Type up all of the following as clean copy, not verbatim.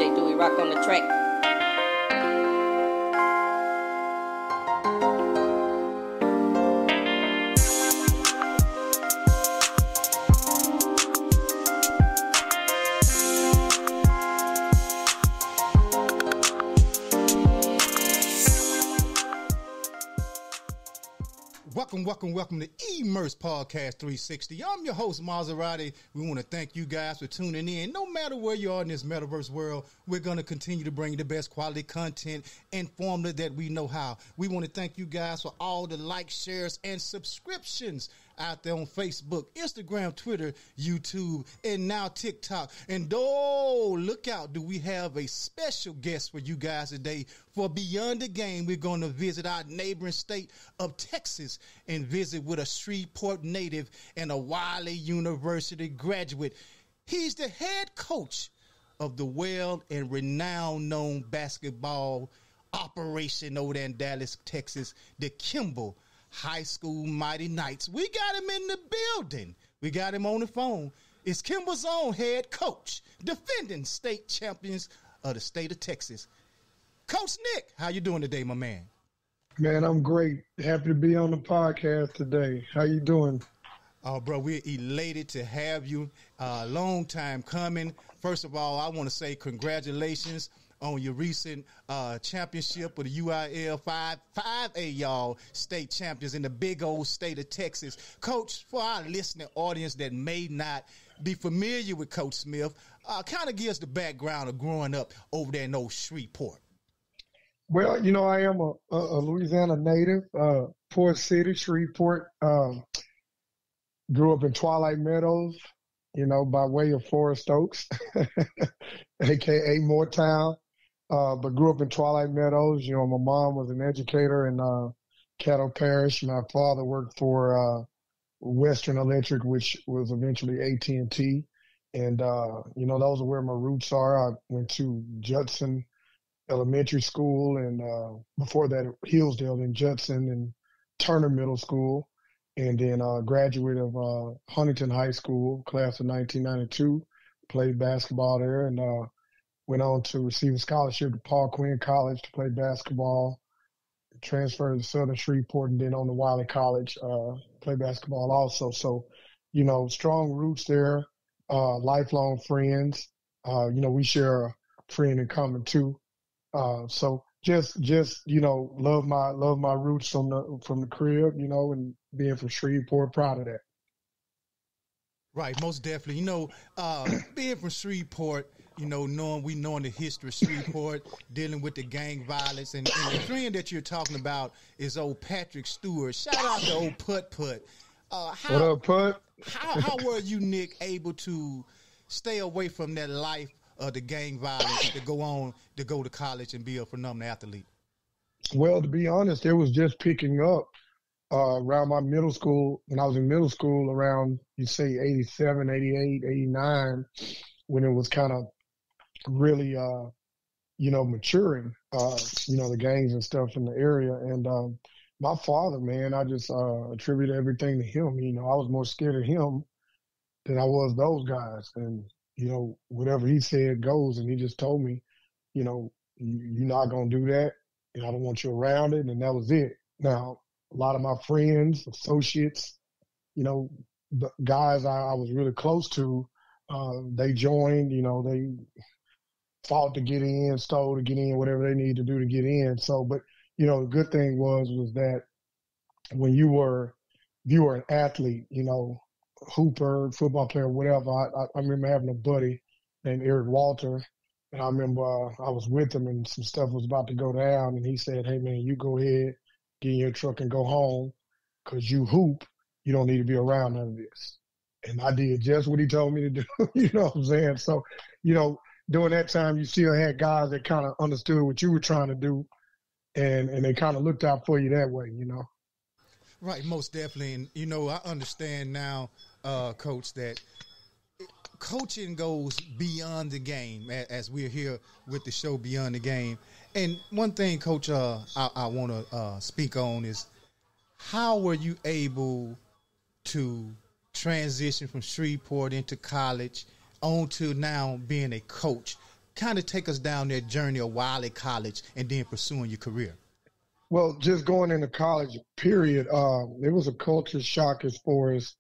DJ Dewey Rock on the track. Welcome to Immerse Podcast 360. I'm your host, Maserati. We want to thank you guys for tuning in. No matter where you are in this metaverse world, we're going to continue to bring you the best quality content and formula that we know how. We want to thank you guys for all the likes, shares, and subscriptions out there on Facebook, Instagram, Twitter, YouTube, and now TikTok. And look out, do we have a special guest for you guys today? For Beyond the Game, we're going to visit our neighboring state of Texas and visit with a Shreveport native and a Wiley University graduate. He's the head coach of the well and renowned known basketball operation over there in Dallas, Texas, the Kimball High School Mighty Knights. We got him in the building. We got him on the phone. It's Kimball's own head coach, defending state champions of the state of Texas. Coach Nick, how you doing today, my man? Man, I'm great. Happy to be on the podcast today. How you doing? Oh, bro, we're elated to have you. Long time coming. First of all, I want to say congratulations on your recent championship with the UIL 5A, y'all, state champions in the big old state of Texas. Coach, for our listening audience that may not be familiar with Coach Smith, kind of give us the background of growing up over there in old Shreveport. Well, you know, I am a Louisiana native, Port City, Shreveport. Grew up in Twilight Meadows, you know, by way of Forest Oaks, a.k.a. Moortown. But grew up in Twilight Meadows. You know, my mom was an educator in Caddo Parish. My father worked for Western Electric, which was eventually AT&T. And, you know, those are where my roots are. I went to Judson Elementary School and before that, Hillsdale and Judson and Turner Middle School. And then graduate of Huntington High School, class of 1992. Played basketball there and went on to receive a scholarship to Paul Quinn College to play basketball, transferred to Southern Shreveport, and then on to Wiley College, play basketball also. So, you know, strong roots there, lifelong friends. You know, we share a friend in common too. So just, you know, love my roots from the crib, you know, and being from Shreveport, proud of that. Right, most definitely. You know, being from Shreveport, you know, knowing the history of Shreveport, dealing with the gang violence, and the friend that you're talking about is old Patrick Stewart. Shout out to old Putt. What up, Putt? How were you, Nick, able to stay away from that life of the gang violence to go to college and be a phenomenal athlete? Well, to be honest, it was just picking up around my middle school. When I was in middle school, around, you say, 87, 88, 89, when it was kind of really, you know, maturing, you know, the gangs and stuff in the area. And my father, man, I just attribute everything to him. You know, I was more scared of him than I was those guys. And, you know, whatever he said goes. And he just told me, you know, you're not going to do that. And I don't want you around it. And that was it. Now, a lot of my friends, associates, you know, the guys I was really close to, they joined, you know, they fought to get in, stole to get in, whatever they need to do to get in. So, but, you know, the good thing was that when you were an athlete, you know, hooper, football player, whatever, I remember having a buddy named Eric Walter, and I remember I was with him and some stuff was about to go down, and he said, hey, man, you go ahead, get in your truck and go home, because you hoop, you don't need to be around none of this. And I did just what he told me to do, you know what I'm saying? So, you know, during that time, you still had guys that kind of understood what you were trying to do, and they kind of looked out for you that way, you know? Right, most definitely. And, you know, I understand now, Coach, that coaching goes beyond the game, as we're here with the show Beyond the Game. And one thing, Coach, I want to speak on is how were you able to transition from Shreveport into college on to now being a coach? Kind of take us down that journey of Wiley College and then pursuing your career. Well, just going into college, period, it was a culture shock as far as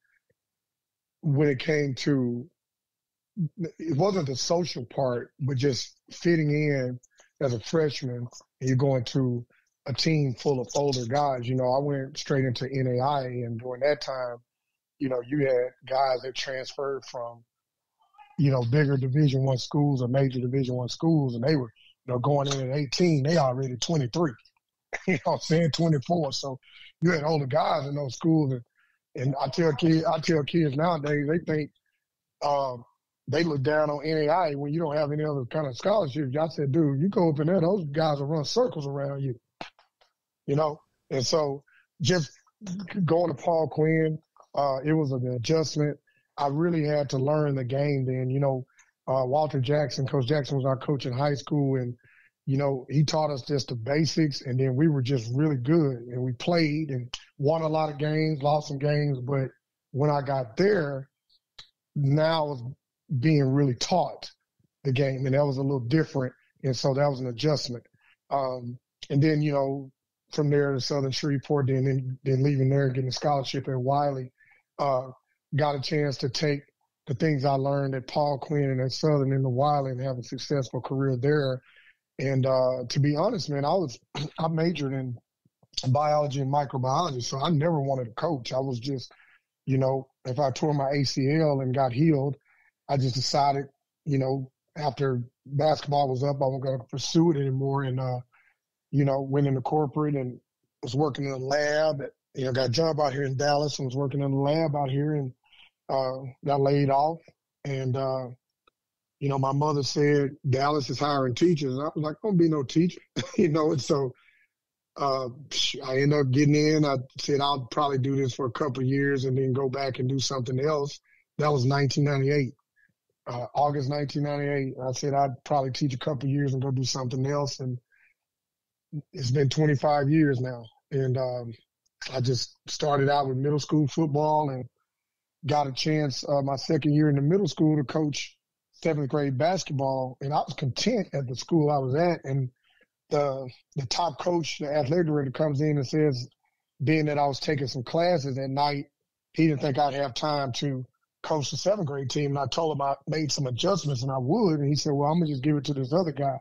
when it came to, it wasn't the social part, but just fitting in as a freshman, and you're going to a team full of older guys. You know, I went straight into NAIA, and during that time, you know, you had guys that transferred from, you know, bigger Division I schools or major Division I schools, and they were, you know, going in at 18, they already 23. You know what I'm saying, 24. So you had older guys in those schools, and I tell kids nowadays, they think they look down on NAIA when you don't have any other kind of scholarships. I said, dude, you go up in there, those guys will run circles around you. You know, and so just going to Paul Quinn, it was an adjustment. I really had to learn the game then. You know, Walter Jackson, Coach Jackson was our coach in high school, and, you know, he taught us just the basics, and then we were just really good, and we played and won a lot of games, lost some games. But when I got there, now I was being really taught the game, and that was a little different, and so that was an adjustment. And then, you know, from there to Southern Shreveport, then leaving there and getting a scholarship at Wiley, got a chance to take the things I learned at Paul Quinn and at Southern into Wiley and have a successful career there. And to be honest, man, I majored in biology and microbiology, so I never wanted to coach. I was just, you know, if I tore my ACL and got healed, I just decided, you know, after basketball was up, I wasn't going to pursue it anymore. And, you know, went into corporate and was working in a lab. You know, got a job out here in Dallas and was working in a lab out here, and got laid off. And, you know, my mother said Dallas is hiring teachers. And I was like, I don't be no teacher, you know. And so I ended up getting in. I said I'll probably do this for a couple of years and then go back and do something else. That was 1998. August 1998. I said I'd probably teach a couple of years and go do something else. And it's been 25 years now. And I just started out with middle school football and got a chance my second year in the middle school to coach 7th grade basketball. And I was content at the school I was at. And the top coach, the athletic director, comes in and says, being that I was taking some classes at night, he didn't think I'd have time to coach the 7th grade team. And I told him I made some adjustments and I would. And he said, well, I'm going to just give it to this other guy.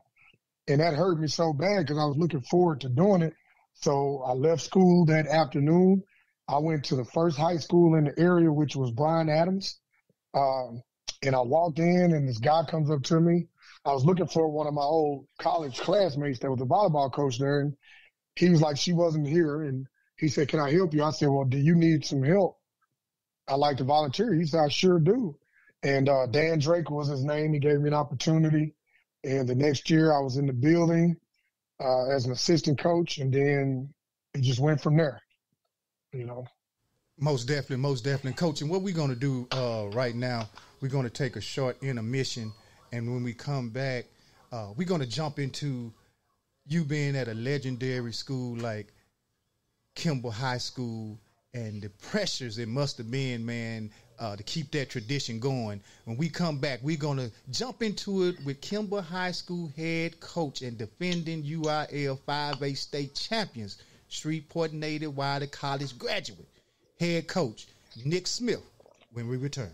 And that hurt me so bad because I was looking forward to doing it. So I left school that afternoon. I went to the first high school in the area, which was Bryan Adams. And I walked in, and this guy comes up to me. I was looking for one of my old college classmates that was a volleyball coach there. And he was like, she wasn't here. And he said, can I help you? I said, well, do you need some help? I like to volunteer. He said, I sure do. And Dan Drake was his name. He gave me an opportunity. And the next year I was in the building as an assistant coach, and then it just went from there, you know. Most definitely. Coach, and what we're going to do right now, we're going to take a short intermission, and when we come back, we're going to jump into you being at a legendary school like Kimball High School and the pressures it must have been, man, to keep that tradition going. When we come back, we're going to jump into it with Kimball High School head coach and defending UIL 5A state champions, Shreveport native, Wiley College graduate, head coach Nick Smith, when we return.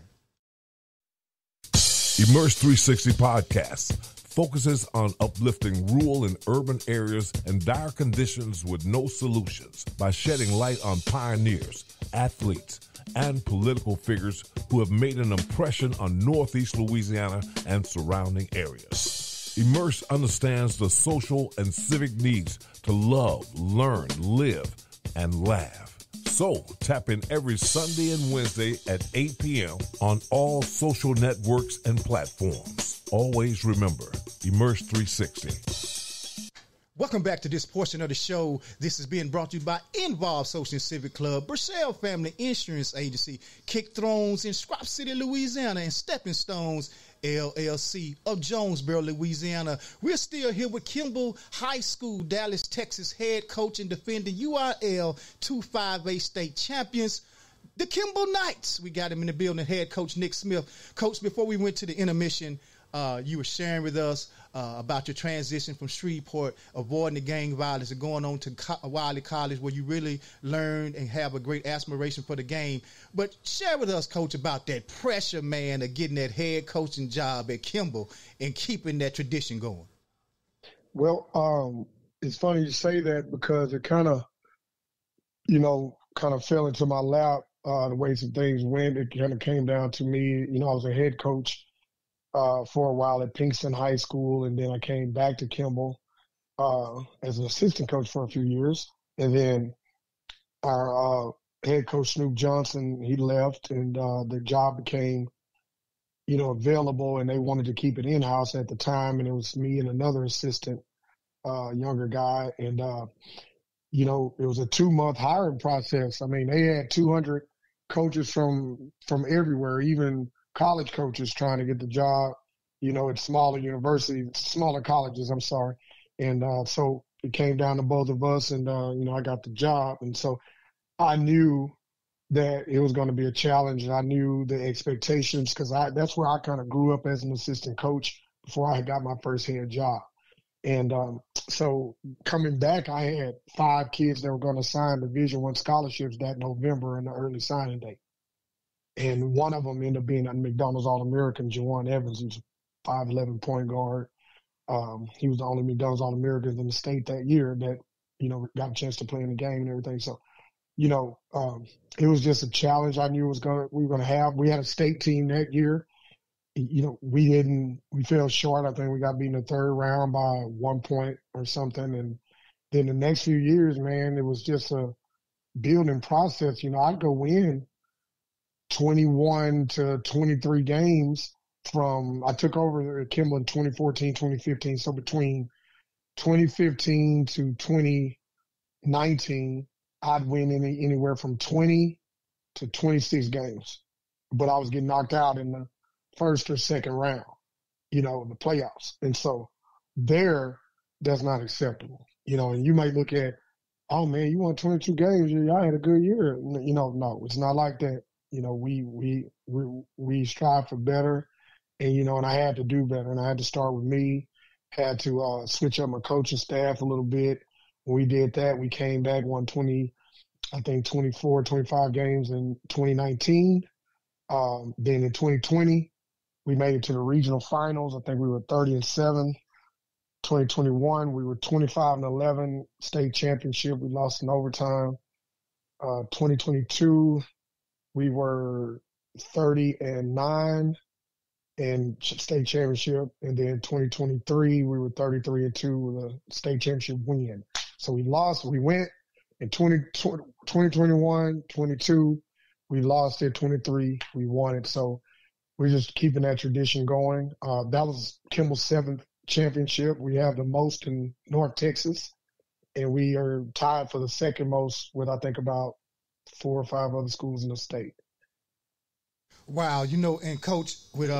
Immerse 360 Podcast focuses on uplifting rural and urban areas in dire conditions with no solutions by shedding light on pioneers, athletes, and political figures who have made an impression on Northeast Louisiana and surrounding areas. Immerse understands the social and civic needs to love, learn, live, and laugh. So tap in every Sunday and Wednesday at 8 p.m. on all social networks and platforms. Always remember, Immerse 360. Welcome back to this portion of the show. This is being brought to you by Involved Social and Civic Club, Burchell Family Insurance Agency, Kick Thrones in Scrap City, Louisiana, and Stepping Stones LLC of Jonesboro, Louisiana. We're still here with Kimball High School, Dallas, Texas, head coach and defending UIL 5A state champions, the Kimball Knights. We got him in the building, head coach Nick Smith. Coach, before we went to the intermission, You were sharing with us about your transition from Shreveport, avoiding the gang violence, and going on to Wiley College, where you really learned and have a great aspiration for the game. But share with us, Coach, about that pressure, man, of getting that head coaching job at Kimball and keeping that tradition going. Well, it's funny you say that because it kind of, fell into my lap the way some things went. It kind of came down to me. I was a head coach for a while at Pinkston High School, and then I came back to Kimball as an assistant coach for a few years. And then our head coach, Snoop Johnson, he left, and the job became, available, and they wanted to keep it in-house at the time, and it was me and another assistant, younger guy, and it was a 2-month hiring process. I mean, they had 200 coaches from everywhere, even college coaches trying to get the job, at smaller universities, smaller colleges, I'm sorry. And so it came down to both of us, and, I got the job. And so I knew that it was going to be a challenge, and I knew the expectations because that's where I kind of grew up as an assistant coach before I got my first head job. And so coming back, I had 5 kids that were going to sign Division I scholarships that November in the early signing day. And one of them ended up being a McDonald's All-American, Jawan Evans, who's a 5'11" point guard. He was the only McDonald's All-American in the state that year that, got a chance to play in the game and everything. So, it was just a challenge I knew we were going to have. We had a state team that year. We fell short. I think we got beat in the 3rd round by 1 point or something. And then the next few years, man, it was just a building process. I'd go in 21 to 23 games I took over Kimball in 2014, 2015. So between 2015 to 2019, I'd win anywhere from 20 to 26 games. But I was getting knocked out in the 1st or 2nd round, the playoffs. And so that's not acceptable, and you might look at, oh man, you won 22 games. I had a good year. No, it's not like that. We strive for better, and, and I had to do better, and I had to start with me, had to switch up my coaching staff a little bit. When we did that, we came back, won 24, 25 games in 2019. Then in 2020, we made it to the regional finals. I think we were 30-7. 2021, we were 25-11 state championship. We lost in overtime. 2022, we were 30-9 in state championship. And then 2023, we were 33-2 with a state championship win. So we went in 2021, 22, we lost it. 23, we won it. So we're just keeping that tradition going. That was Kimball's 7th championship. We have the most in North Texas, and we are tied for the 2nd most with, I think, about 4 or 5 other schools in the state. Wow, and Coach, with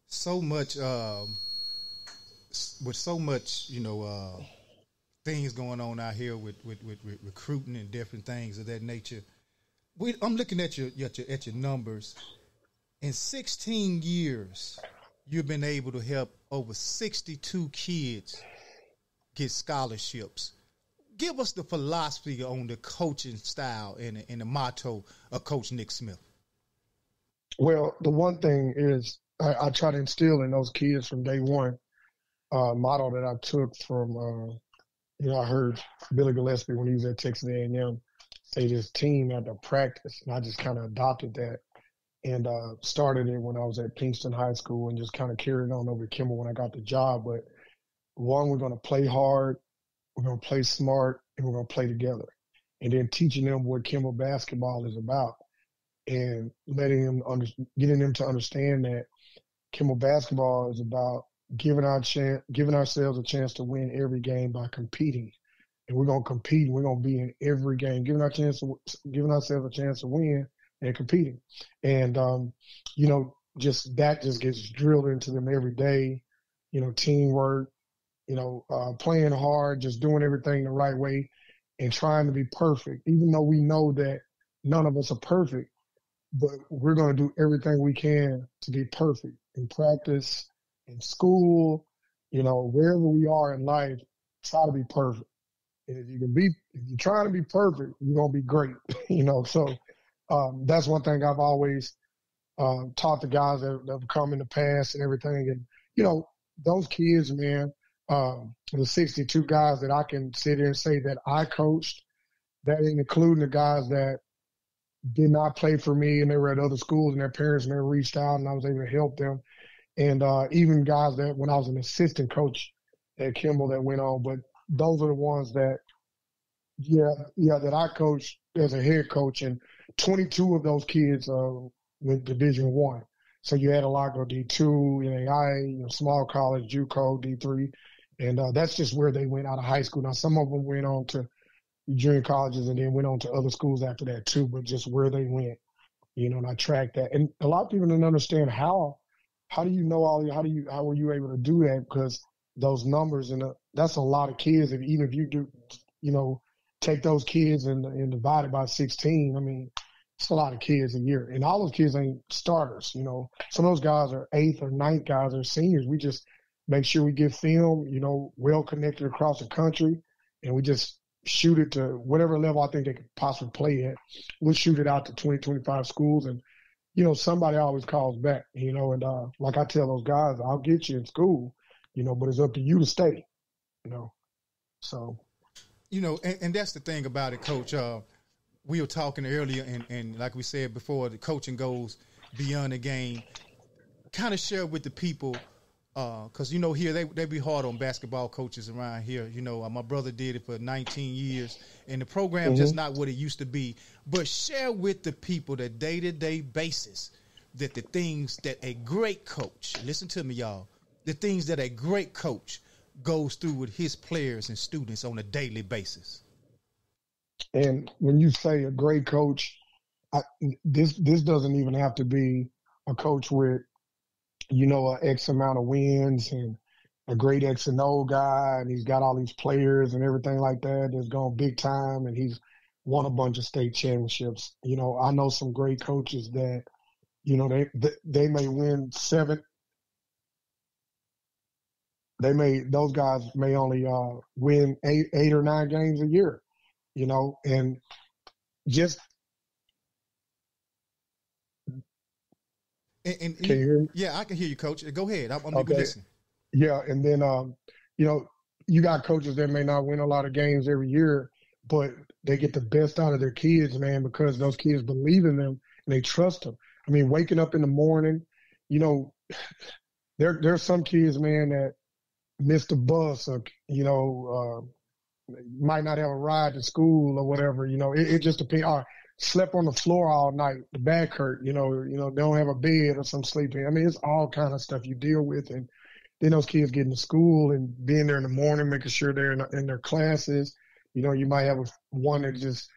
so much, things going on out here with recruiting and different things of that nature. I'm looking at your numbers. In 16 years, you've been able to help over 62 kids get scholarships. Give us the philosophy on the coaching style and the motto of Coach Nick Smith. Well, the one thing is I try to instill in those kids from day one motto that I took from, I heard Billy Gillespie when he was at Texas A&M say this team had to practice, and I just kind of adopted that. And started it when I was at Pinkston High School and just kind of carried on over to Kimball when I got the job. But one, we're going to play hard, we're going to play smart, and we're going to play together. And then teaching them what Kimball basketball is about and getting them to understand that Kimball basketball is about giving ourselves a chance to win every game by competing. And we're going to compete. We're going to be in every game, giving ourselves a chance to win and competing. And, just gets drilled into them every day, teamwork, playing hard, just doing everything the right way and trying to be perfect, even though we know that none of us are perfect, but we're going to do everything we can to be perfect in practice, in school, wherever we are in life, try to be perfect. And if you're trying to be perfect, you're going to be great, So that's one thing I've always taught the guys that have come in the past and everything. And, those kids, man, the 62 guys that I can sit here and say that I coached, that ain't including the guys that did not play for me and they were at other schools and their parents never reached out and I was able to help them. And even guys that when I was an assistant coach at Kimball that went on. But those are the ones that, that I coached as a head coach. And 22 of those kids went Division I. So you had a lot go D2, NAI, small college, JUCO, D3. And that's just where they went out of high school. Now, some of them went on to junior colleges and then went on to other schools after that too, but just where they went, and I tracked that. And a lot of people don't understand how do you know how were you able to do that? Because those numbers, and that's a lot of kids. And even if you do, take those kids and divide it by 16, I mean, it's a lot of kids a year. And all those kids ain't starters, Some of those guys are 8th or 9th guys or seniors. We just make sure we get film, well connected across the country, and we just shoot it to whatever level I think they could possibly play at. We'll shoot it out to 20, 25 schools, and, somebody always calls back, and like I tell those guys, I'll get you in school, but it's up to you to stay, so. And that's the thing about it, Coach. We were talking earlier, and like we said before, the coaching goes beyond the game. Kind of share with the people, because, here they be hard on basketball coaches around here. My brother did it for 19 years, and the program's just not what it used to be. But share with the people the day-to-day basis that the things that a great coach, listen to me, y'all, the things that a great coach goes through with his players and students on a daily basis. And when you say a great coach, this doesn't even have to be a coach with, a X amount of wins and a great X and O guy, and he's got all these players and everything like that that's gone big time, and he's won a bunch of state championships. I know some great coaches that, they may win 7. Those guys may only win 8 or 9 games a year, and just. And can you hear me? Yeah, I can hear you, Coach. Go ahead. I'm okay. Listening. Yeah, and then you got coaches that may not win a lot of games every year, but they get the best out of their kids, man, because those kids believe in them and they trust them. I mean, waking up in the morning, there's some kids, man, that miss the bus or might not have a ride to school or whatever. It just depends. Slept on the floor all night, the back hurt, they don't have a bed or some sleeping. I mean, it's all kind of stuff you deal with. And then those kids getting to school and being there in the morning, making sure they're in their classes. You might have one that just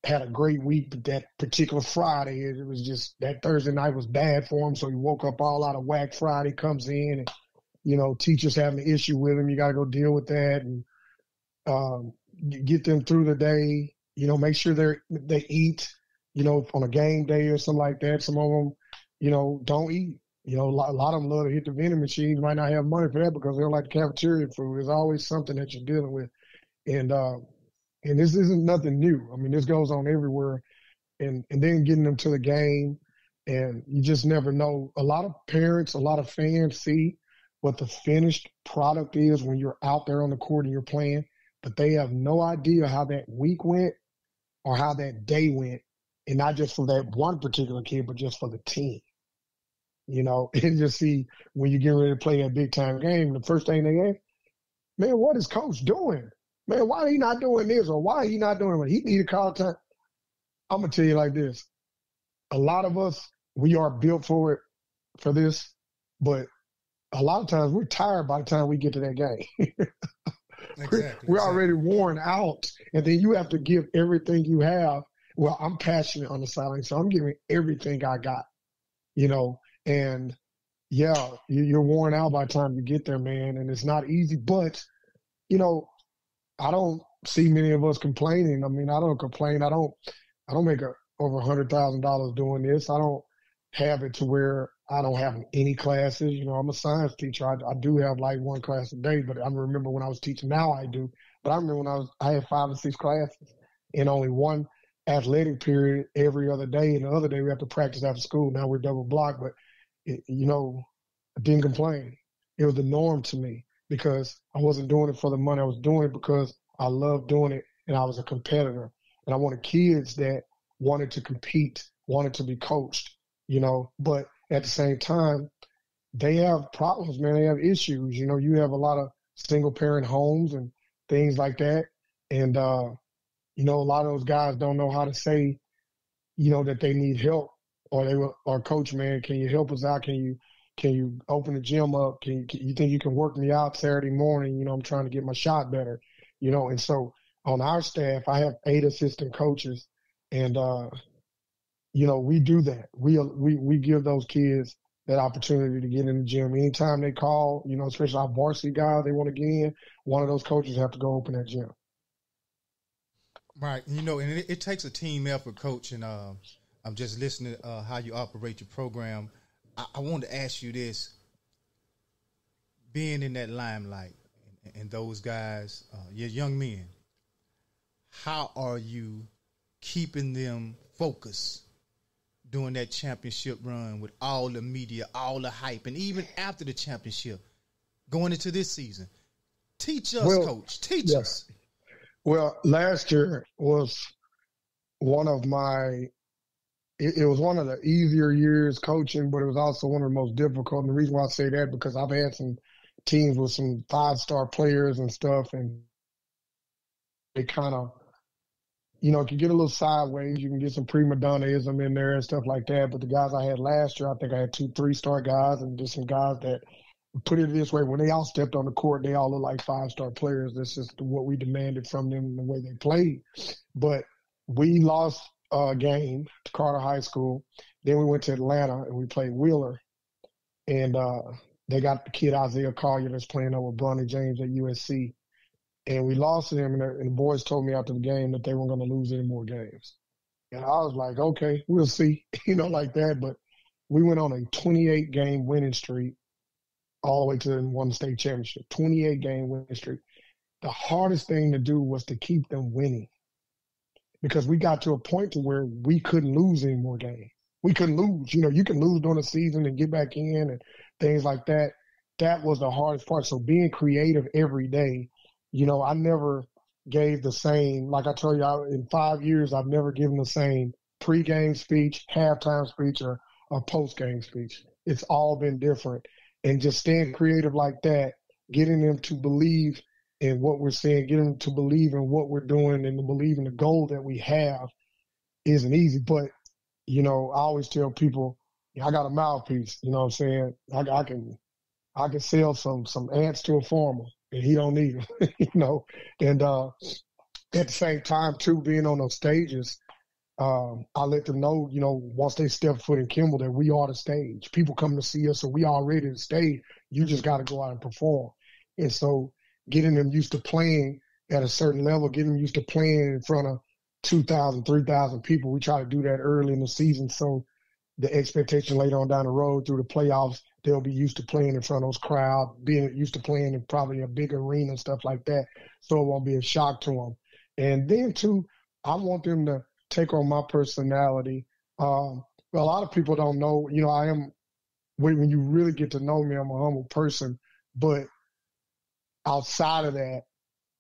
had a great week, but that particular Friday, it was just that Thursday night was bad for him. So he woke up all out of whack. Friday comes in and, teachers having an issue with him. You got to go deal with that and get them through the day. Make sure they eat, on a game day or something like that. Some of them, don't eat. A lot of them love to hit the vending machines, might not have money for that because they don't like the cafeteria food. There's always something that you're dealing with. And this isn't nothing new. I mean, this goes on everywhere. And then getting them to the game, and you just never know. A lot of parents, a lot of fans see what the finished product is when you're out there on the court and you're playing, but they have no idea how that week went or how that day went, and not just for that one particular kid, but just for the team. And just see when you get ready to play that big-time game, the first thing they ask, man, what is coach doing? Man, why are he not doing this or why are he not doing what he need to call time? I'm going to tell you like this. A lot of us, we are built for this, but a lot of times we're tired by the time we get to that game. We're already worn out, and then you have to give everything you have. Well, I'm passionate on the sideline, so I'm giving everything I got, and yeah, you're worn out by the time you get there, man, and it's not easy, but, I don't see many of us complaining. I mean, I don't complain. I don't make over $100,000 doing this. I don't have it to where I don't have any classes. You know, I'm a science teacher. I do have like one class a day, but I remember when I was teaching, now I do. But I remember when I had 5 or 6 classes and only one athletic period every other day. And the other day we have to practice after school. Now we're double blocked, but you know, I didn't complain. It was the norm to me because I wasn't doing it for the money. I was doing it because I loved doing it and I was a competitor. And I wanted kids that wanted to compete, wanted to be coached, you know, but at the same time, they have problems, man. They have issues. You know, you have a lot of single parent homes and things like that. And, you know, a lot of those guys don't know how to say, you know, that they need help or coach, man, can you help us out? Can you open the gym up? Can you think you can work me out Saturday morning? You know, I'm trying to get my shot better, you know? And so on our staff, I have 8 assistant coaches and, you know, we do that. We give those kids that opportunity to get in the gym. Anytime they call, you know, especially our varsity guys, they want to get in, one of those coaches have to go open that gym. Right. You know, and it takes a team effort, Coach, and I'm just listening to how you operate your program. I wanted to ask you this. Being in that limelight and those guys, your young men, how are you keeping them focused during that championship run with all the media, all the hype, and even after the championship, going into this season? Teach us, Coach. Teach us. Well, last year was one of it was one of the easier years coaching, but it was also one of the most difficult. And the reason why I say that, because I've had some teams with some 5-star players and stuff, and they kind of, you know, it can get a little sideways. You can get some prima donnaism in there and stuff like that. But the guys I had last year, I think I had 2 3-star guys and just some guys that, put it this way, when they all stepped on the court, they all look like 5-star players. That's just what we demanded from them and the way they played. But we lost a game to Carter High School. Then we went to Atlanta and we played Wheeler. And they got the kid Isaiah Collier that's playing over Bronny James at USC. And we lost to him, and the boys told me after the game that they weren't going to lose any more games. And I was like, okay, we'll see, you know, like that. But we went on a 28-game winning streak all the way to and won the state championship, 28-game winning streak. The hardest thing to do was to keep them winning because we got to a point to where we couldn't lose any more games. We couldn't lose. You know, you can lose during the season and get back in and things like that. That was the hardest part. So being creative every day, you know, I never gave the same, like I told you, in 5 years, I've never given the same pregame speech, halftime speech, or postgame speech. It's all been different. And just staying creative like that, getting them to believe in what we're saying, getting them to believe in what we're doing and to believe in the goal that we have isn't easy. But, you know, I always tell people, I got a mouthpiece, you know what I'm saying? I can sell some ants to a farmer and he don't need them, you know? And at the same time, too, being on those stages, I let them know, you know, once they step foot in Kimball, that we are the stage. People come to see us, so we already the stage. You just got to go out and perform. And so getting them used to playing at a certain level, getting them used to playing in front of 2,000, 3,000 people, we try to do that early in the season. So the expectation later on down the road through the playoffs, they'll be used to playing in front of those crowds, being used to playing in probably a big arena and stuff like that. So it won't be a shock to them. And then, too, I want them to take on my personality. Well, a lot of people don't know, you know, when you really get to know me, I'm a humble person. But outside of that,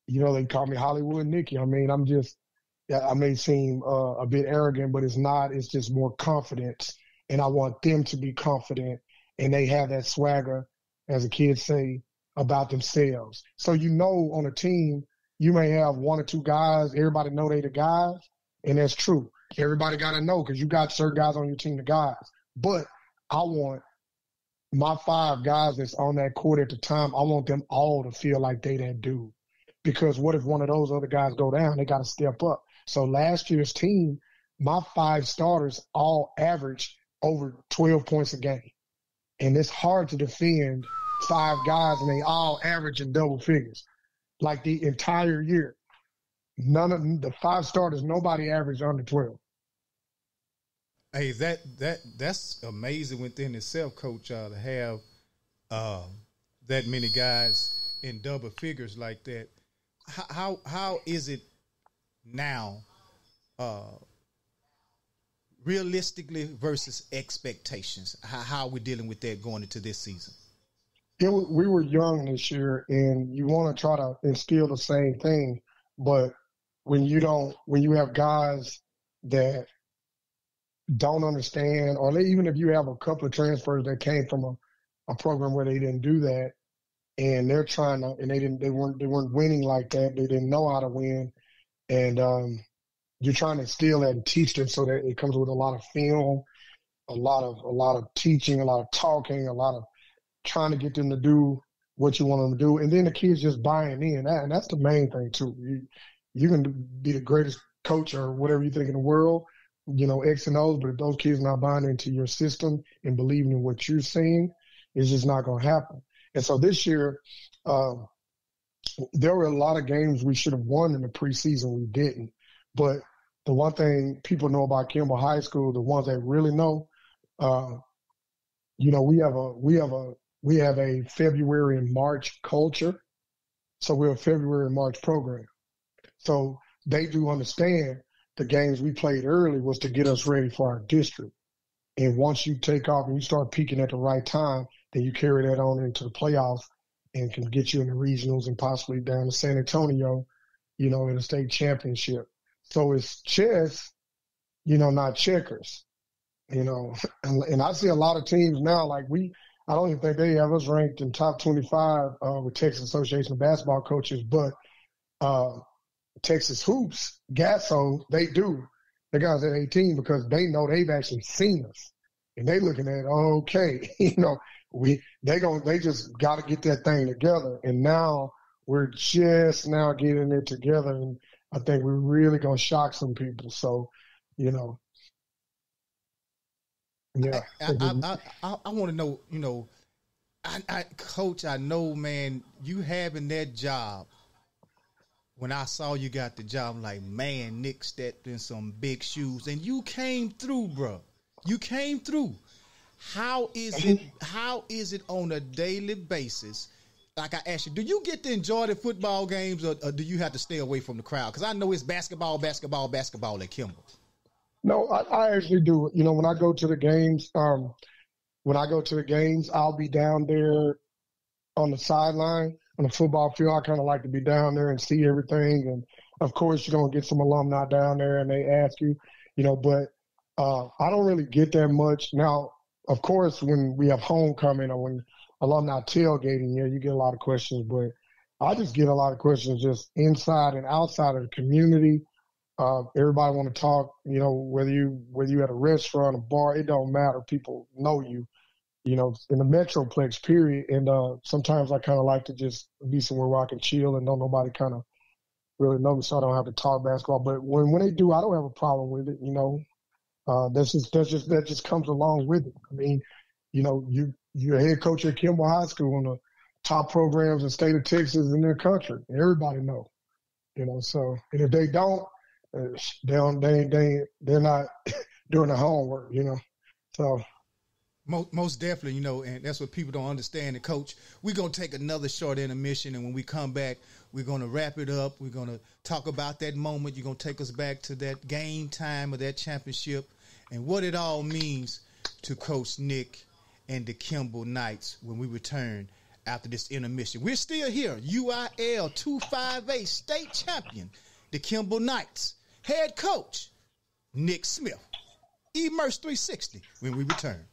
you know, they call me Hollywood Nicky. I mean, I may seem a bit arrogant, but it's not. It's just more confidence. And I want them to be confident. And they have that swagger, as the kids say, about themselves. So, you know, on a team, you may have 1 or 2 guys. Everybody know they the guys. And that's true. Everybody got to know because you got certain guys on your team, the guys. But I want my 5 guys that's on that court at the time, I want them all to feel like they that dude. Because what if one of those other guys go down? They got to step up. So last year's team, my 5 starters all averaged over 12 points a game. And it's hard to defend 5 guys and they all average in double figures. Like the entire year. None of the 5 starters, nobody averaged under 12. Hey, that's amazing within itself, Coach, to have that many guys in double figures like that. How is it now, realistically versus expectations? How are we dealing with that going into this season? We were young this year, and you want to try to instill the same thing, but when you have guys that don't understand, or even if you have a couple of transfers that came from a program where they didn't do that, and they're trying to, and they weren't winning like that. They didn't know how to win, and you're trying to instill that and teach them so that it comes with a lot of film, a lot of teaching, a lot of talking, a lot of trying to get them to do what you want them to do, and then the kids just buying in. And that's the main thing too. You can be the greatest coach or whatever you think in the world, X and O's, but if those kids not buying into your system and believing in what you're saying, it's just not going to happen. And so this year, there were a lot of games we should have won in the preseason. We didn't. But the one thing people know about Kimball High School, the ones that really know, we have a February and March culture. So we're a February and March program. So they do understand the games we played early was to get us ready for our district. And once you take off and you start peaking at the right time, then you carry that on into the playoffs and can get you in the regionals and possibly down to San Antonio, in the state championship. So it's chess, not checkers, and I see a lot of teams now, like I don't even think they have us ranked in top 25 with Texas Association of Basketball Coaches, but Texas Hoops, Gasso, they do. The guys at 18 because they know they've actually seen us. And they looking at, okay, they just got to get that thing together. And now we're just now getting it together. And I think we're really going to shock some people. So, yeah. I want to know, Coach, I know, man, you having that job. When I saw you got the job, I'm like, man, Nick stepped in some big shoes. And you came through, bro. You came through. How is it on a daily basis? Like I asked you, do you get to enjoy the football games or do you have to stay away from the crowd? Because I know it's basketball at Kimball. No, I actually do. When I go to the games, I'll be down there on the sideline. On the football field, I kind of like to be down there and see everything. And, of course, you're going to get some alumni down there and they ask you, but I don't really get that much. Now, of course, when we have homecoming or when alumni tailgating, you get a lot of questions. But I just get a lot of questions just inside and outside of the community. Everybody want to talk, whether you at a restaurant, a bar, it don't matter. People know you. In the Metroplex, period. And sometimes I kind of like to just be somewhere where I can chill and don't nobody kind of really know me, so I don't have to talk basketball. But when they do, I don't have a problem with it. That just comes along with it. I mean, you're a head coach at Kimball High School, one of the top programs in the state of Texas in their country. Everybody know. So and if they don't, they're not doing the homework. So. Most definitely, and that's what people don't understand. And, Coach, we're going to take another short intermission, and when we come back, we're going to wrap it up. We're going to talk about that moment. You're going to take us back to that game time of that championship and what it all means to Coach Nick and the Kimball Knights when we return after this intermission. We're still here, UIL 258 state champion, the Kimball Knights, head coach, Nick Smith. Immerse 360 when we return.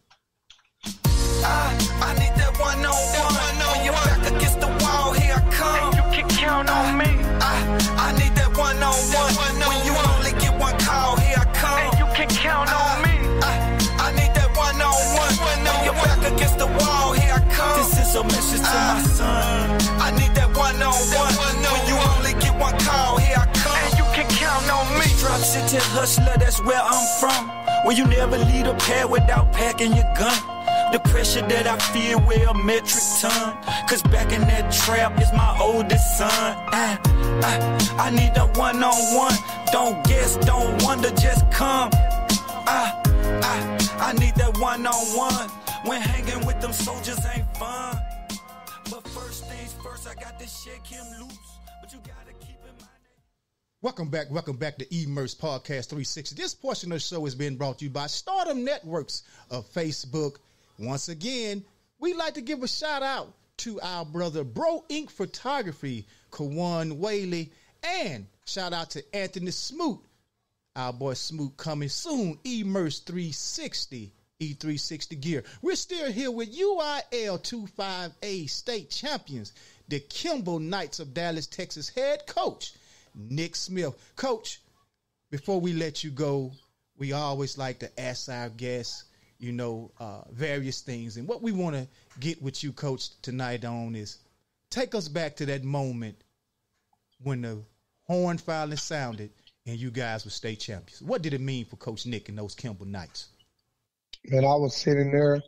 I need that one-on-one. When you're back against the wall, here I come. And you can count on me. I need that one-on-one. When you only get one call, here I come. And you can count on me. I need that one-on-one. When you're back against the wall, here I come. This is a message to my son. I need that one-on-one. When you only get one call, here I come. And you can count on me. Drop City hustler, that's where I'm from. When you never leave a pad without packing your gun. The pressure that I feel weigh a metric ton. Cause back in that trap is my oldest son. I need a one-on-one. Don't guess, don't wonder, just come. I need that one-on-one. When hanging with them soldiers ain't fun. But first things first, I got to shake him loose. But you gotta keep in mind. Welcome back to Immerse Podcast 360. This portion of the show is being brought to you by Stardom Networks of Facebook. Once again, we'd like to give a shout out to our brother Bro Inc. Photography, Kawan Wiley, and shout out to Anthony Smoot, our boy Smoot, coming soon, Immerse 360, E360 gear. We're still here with UIL 25A state champions, the Kimball Knights of Dallas, Texas head coach, Nick Smith. Coach, before we let you go, we always like to ask our guests, various things. And what we want to get with you, Coach, tonight on is take us back to that moment when the horn finally sounded and you guys were state champions. What did it mean for Coach Nick and those Kimball Knights? Man, I was sitting there,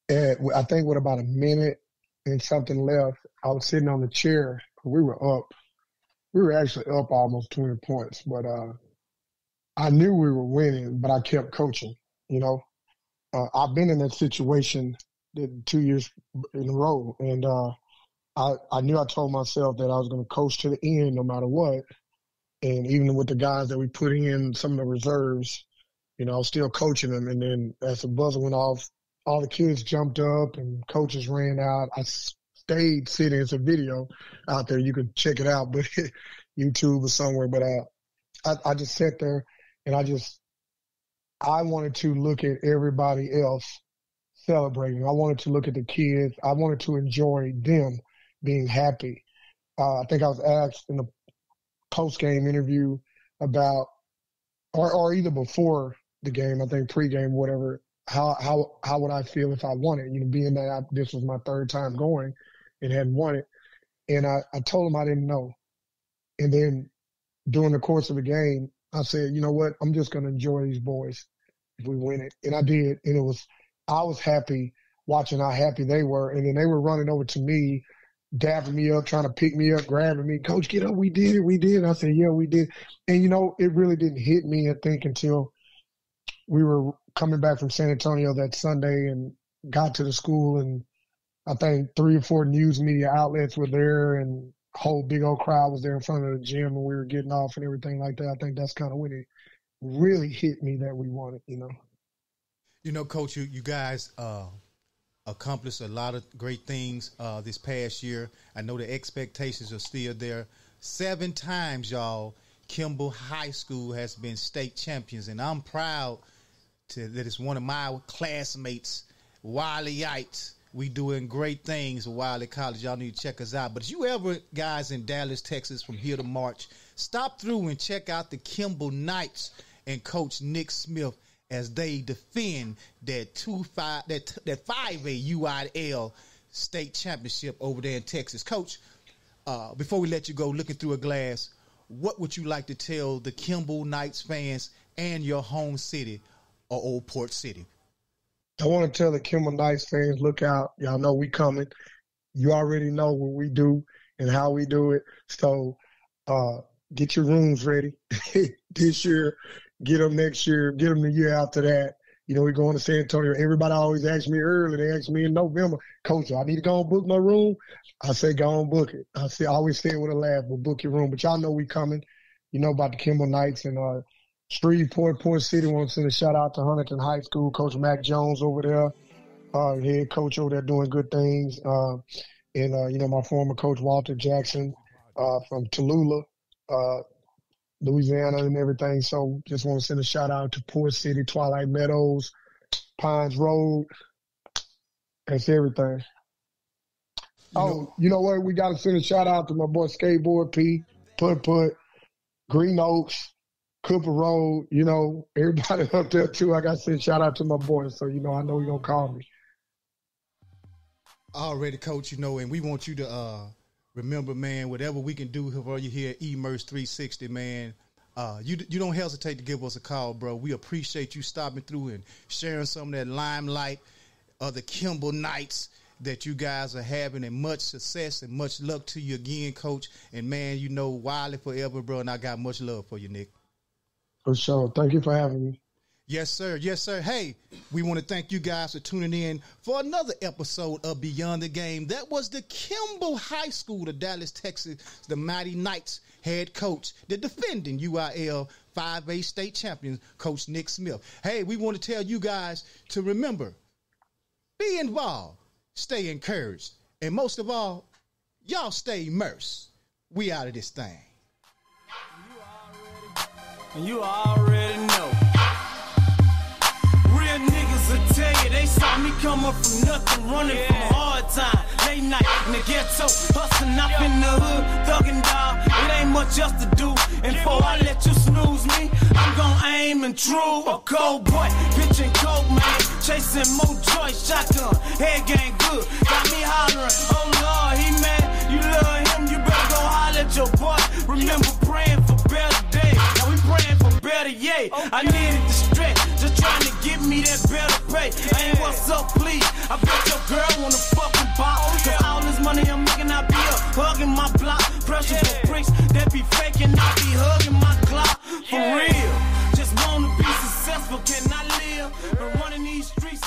and I think with about a minute and something left, I was sitting on the chair. We were up. We were actually up almost 20 points, but I knew we were winning, but I kept coaching, I've been in that situation 2 years in a row, and I knew I told myself that I was going to coach to the end no matter what, and even with the guys that we put in, some of the reserves, I was still coaching them, and then as the buzzer went off, all the kids jumped up and coaches ran out. I stayed sitting. It's a video out there. You can check it out, but YouTube or somewhere. But I just sat there, and I wanted to look at everybody else celebrating. I wanted to look at the kids. I wanted to enjoy them being happy. I think I was asked in the post-game interview about, or either before the game, I think pre-game, whatever, how would I feel if I won it? Being that this was my third time going and hadn't won it. And I told him I didn't know. And then during the course of the game, I said, you know what? I'm just going to enjoy these boys if we win it. And I did. And I was happy watching how happy they were. And then they were running over to me, dapping me up, trying to pick me up, grabbing me. Coach, get up. We did it. We did. I said, yeah, we did. And, it really didn't hit me, I think, until we were coming back from San Antonio that Sunday and got to the school. And I think 3 or 4 news media outlets were there, and a whole big old crowd was there in front of the gym, and we were getting off and everything like that. I think that's kind of when it really hit me that we won it, Coach, you guys accomplished a lot of great things this past year. I know the expectations are still there. 7 times, y'all, Kimball High School has been state champions, and I'm proud that it's one of my classmates, Wileyites. We doing great things at Wiley College. Y'all need to check us out. But if you ever, guys in Dallas, Texas, from here to March, stop through and check out the Kimball Knights and Coach Nick Smith as they defend that 5A UIL state championship over there in Texas. Coach, before we let you go, looking through a glass, what would you like to tell the Kimball Knights fans and your home city or Old Port City? I want to tell the Kimball Knights fans, look out. Y'all know we coming. You already know what we do and how we do it. So get your rooms ready this year. Get them next year. Get them the year after that. We're going to San Antonio. Everybody always asks me early. They ask me in November, Coach, I need to go and book my room. I say, go and book it. I always say it with a laugh, but book your room. But y'all know we coming. You know about the Kimball Knights and Shreveport, Port City. Want to send a shout out to Huntington High School, Coach Mac Jones over there, head coach over there doing good things. And my former coach Walter Jackson from Tallulah, Louisiana, and everything. So just want to send a shout out to Port City, Twilight Meadows, Pines Road. That's everything. You know what? We got to send a shout out to my boy Skateboard P, Put, Green Oaks, Cooper Road, everybody up there too. I got to send a shout out to my boys. So, I know you're going to call me. Already, Coach, and we want you to remember, man, whatever we can do for you here at Immerse 360, man, you don't hesitate to give us a call, bro. We appreciate you stopping through and sharing some of that limelight of the Kimball Knights that you guys are having, and much success and much luck to you again, Coach. And, man, Wiley forever, bro, and I got much love for you, Nick. For sure. Thank you for having me. Yes, sir. Yes, sir. Hey, we want to thank you guys for tuning in for another episode of Beyond the Game. That was the Kimball High School of Dallas, Texas, the Mighty Knights head coach, the defending UIL 5A state champion, Coach Nick Smith. Hey, we want to tell you guys to remember, be involved, stay encouraged, and most of all, y'all stay immersed. We out of this thing. You already know. Real niggas will tell you they saw me come up from nothing, running from hard time. Late night in the ghetto, hustling up in the hood, thugging dog. It ain't much else to do. And before I let you snooze me, I'm gon' aim and true. A cold boy, pitching coke, man. Chasing more joy, shotgun, head gang good. Got me hollering, oh Lord, he mad. You love him, you better go holler at your boy. Remember praying for better days. Now we praying for better, yeah. I needed the stretch, just trying to get me that better pay. I ain't what's up, please. I bet your girl wanna fucking pop. Cause all this money I'm making, I be up hugging my block. Pressure for bricks that be faking, I be hugging my clock. For real, just wanna be successful, can I live? But running these streets